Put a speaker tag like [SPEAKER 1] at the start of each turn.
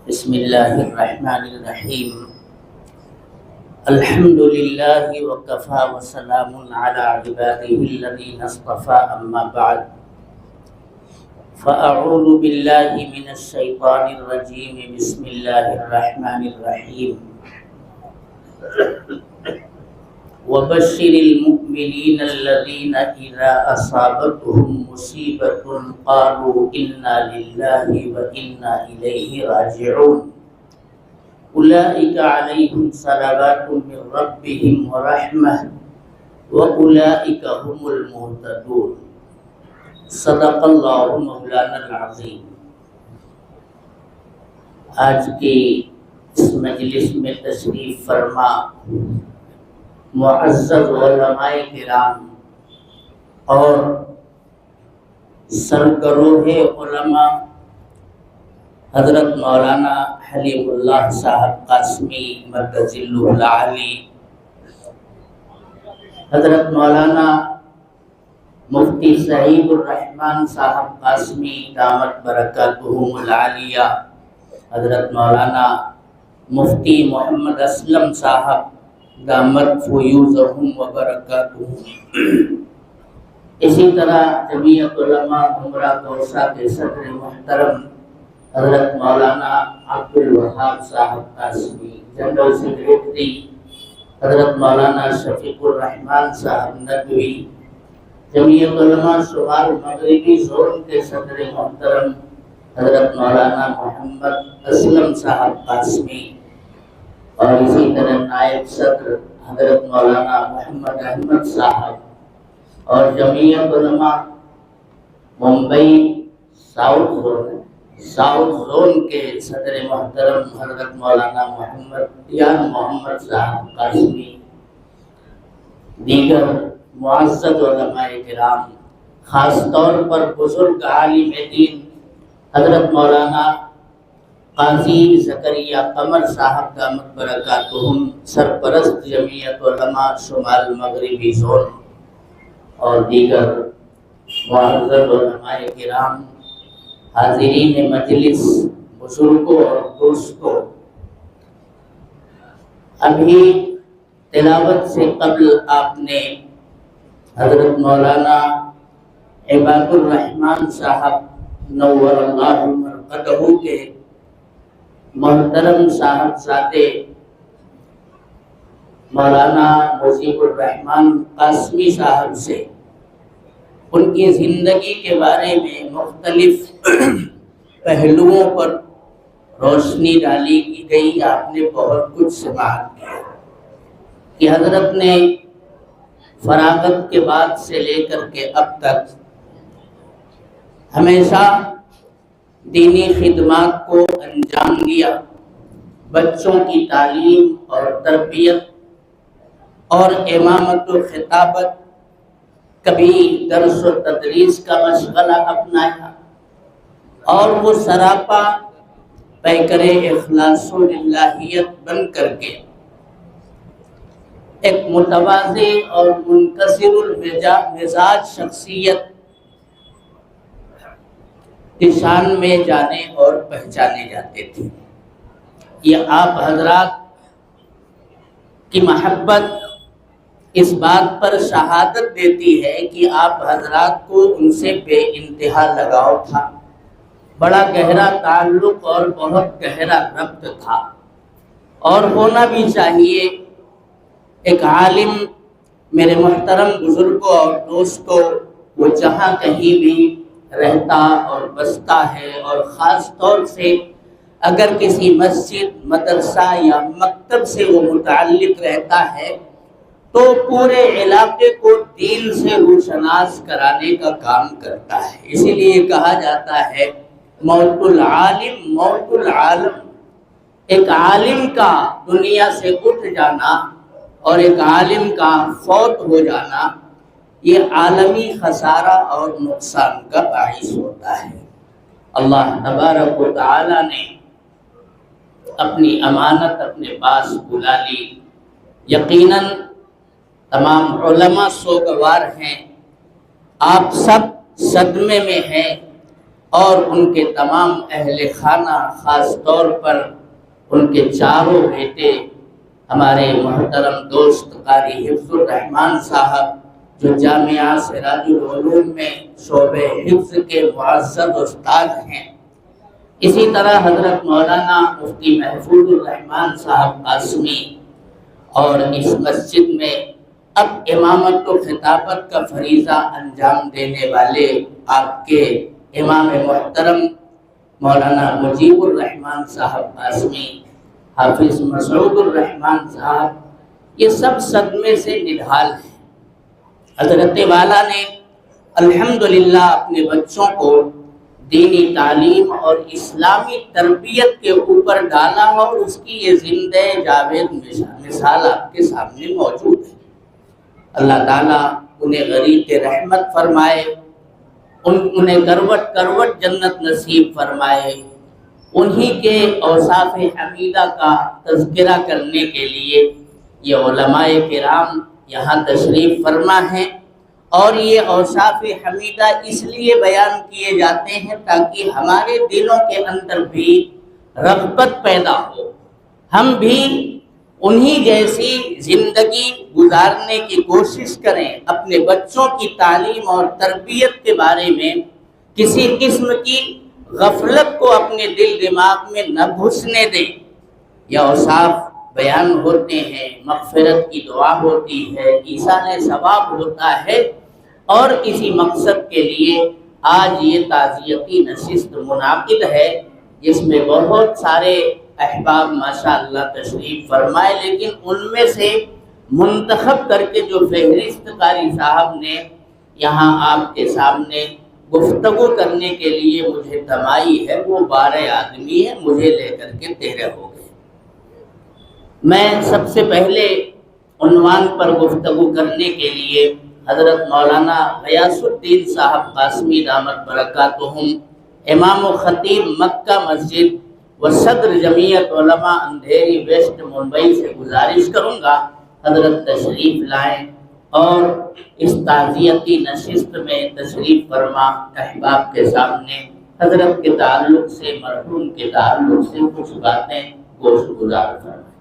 [SPEAKER 1] بسم اللہ الرحمن الرحیم الحمد للہ وکفی وسلام علی عبادہ الذین اصطفی اما بعد فاعوذ باللہ من الشیطان الرجیم بسم اللہ الرحمن الرحیم وبشر المؤمنین الذین اذا اصابتهم مصیبۃ قالوا انا للہ وانا الیہ راجعون اولئک علیہم صلوات من ربهم ورحمہ واولئک هم المہتدون صدق اللہ مولانا العظیم۔ آج کی اس مجلس میں تشریف فرما معزز علماء کرام اور سرگروہ علماء حضرت مولانا حلیم اللہ صاحب قاسمی مرکز اللہ العالی، حضرت مولانا مفتی سعید الرحمن صاحب قاسمی دامت برکاتہم العالیہ، حضرت مولانا مفتی محمد اسلم صاحب دامت فیوزہم وبرکاتہم، اسی طرح جمعیت علماء عمرہ گوسا کے صدر محترم حضرت مولانا عبد الوہاب صاحب قاسمی، جنرل سیکریٹری حضرت مولانا شفیق الرحمن صاحب ندوی، جمعیت علماء شمال مغربی زون کے صدر محترم حضرت مولانا محمد اسلم صاحب قاسمی، اور اسی طرح نائب صدر حضرت مولانا محمد احمد صاحب، اور جمعیت علماء ممبئی ساؤتھ زون کے صدر محترم حضرت مولانا محمد صاحب قاسمی، دیگر معزز علماء کرام، خاص طور پر بزرگ عالم دین حضرت مولانا قاضی زکریا قمر صاحب دامت برکاتہم، سرپرست جمعیت علماء شمال مغربی زون، اور دیگر معزز علماء کرام، حاضرین مجلس، بزرگوں اور دوستوں، ابھی تلاوت سے قبل آپ نے حضرت مولانا عباد الرحمن صاحب نور اللہ مرقدہ کے محترم صاحبزادے مولانا مجیب الرحمن قاسمی صاحب سے ان کی زندگی کے بارے میں مختلف پہلوؤں پر روشنی ڈالی کی گئی۔ آپ نے بہت کچھ سماعت کیا کہ حضرت نے فراغت کے بعد سے لے کر کے اب تک ہمیشہ دینی خدمات کو انجام دیا، بچوں کی تعلیم اور تربیت اور امامت و خطابت، کبھی درس و تدریس کا مشغلہ اپنایا، اور وہ سراپا پیکر اخلاص و للہیت بن کر کے ایک متواضع اور منکسر المزاج شخصیت کی شان میں جانے اور پہچانے جاتے تھے۔ یہ آپ حضرات کی محبت اس بات پر شہادت دیتی ہے کہ آپ حضرات کو ان سے بے انتہا لگاؤ تھا، بڑا گہرا تعلق اور بہت گہرا ربط تھا، اور ہونا بھی چاہیے۔ ایک عالم، میرے محترم بزرگوں اور دوستوں، وہ جہاں کہیں بھی رہتا اور بستا ہے، اور خاص طور سے اگر کسی مسجد، مدرسہ یا مکتب سے وہ متعلق رہتا ہے تو پورے علاقے کو دین سے روشناس کرانے کا کام کرتا ہے۔ اسی لیے کہا جاتا ہے موت العالم موت العالم، ایک عالم کا دنیا سے اٹھ جانا اور ایک عالم کا فوت ہو جانا، یہ عالمی خسارہ اور نقصان کا باعث ہوتا ہے۔ اللہ تبارک و تعالی نے اپنی امانت اپنے پاس بلا لی۔ یقیناً تمام علماء سوگوار ہیں، آپ سب صدمے میں ہیں اور ان کے تمام اہل خانہ، خاص طور پر ان کے چاروں بیٹے ہمارے محترم دوست قاری حفظ الرحمان صاحب جو جامعہ سراج العلوم میں شعبہ حفظ کے معزز استاد ہیں، اسی طرح حضرت مولانا مفتی محفوظ الرحمان صاحب قاسمی، اور اس مسجد میں اب امامت و خطابت کا فریضہ انجام دینے والے آپ کے امام محترم مولانا مجیب الرحمان صاحب قاسمی، حافظ مسعود الرحمان صاحب، یہ سب صدمے سے نڈھال ہیں۔ حضرت والا نے الحمدللہ اپنے بچوں کو دینی تعلیم اور اسلامی تربیت کے اوپر ڈالا، اور اس کی یہ زندہ جاوید مثال آپ کے سامنے موجود ہے۔ اللہ تعالیٰ انہیں غریق رحمت فرمائے، انہیں کروٹ کروٹ جنت نصیب فرمائے۔ انہی کے اوصاف حمیدہ کا تذکرہ کرنے کے لیے یہ علماء کرام یہاں تشریف فرما ہیں، اور یہ اوصاف حمیدہ اس لیے بیان کیے جاتے ہیں تاکہ ہمارے دلوں کے اندر بھی رغبت پیدا ہو، ہم بھی انہی جیسی زندگی گزارنے کی کوشش کریں، اپنے بچوں کی تعلیم اور تربیت کے بارے میں کسی قسم کی غفلت کو اپنے دل دماغ میں نہ گھسنے دیں۔ یہ اوصاف بیان ہوتے ہیں، مغفرت کی دعا ہوتی ہے، ایصال ثواب ہوتا ہے، اور اسی مقصد کے لیے آج یہ تعزیتی نشست منعقد ہے، جس میں بہت سارے احباب ماشاءاللہ تشریف فرمائے، لیکن ان میں سے منتخب کر کے جو فہرست قاری صاحب نے یہاں آپ کے سامنے گفتگو کرنے کے لیے مجھے دمائی ہے، وہ 12 آدمی ہیں، مجھے لے کر کے 13 ہو گئے۔ میں سب سے پہلے عنوان پر گفتگو کرنے کے لیے حضرت مولانا غیاث الدین صاحب قاسمی دامت برکاتہم، امام و خطیب مکہ مسجد و صدر جمعیت علماء اندھیری ویسٹ ممبئی سے گزارش کروں گا حضرت تشریف لائیں اور اس تعزیتی نشست میں تشریف فرما احباب کے سامنے حضرت کے تعلق سے، مرحوم کے تعلق سے کچھ باتیں گوش گزار فرمائیں۔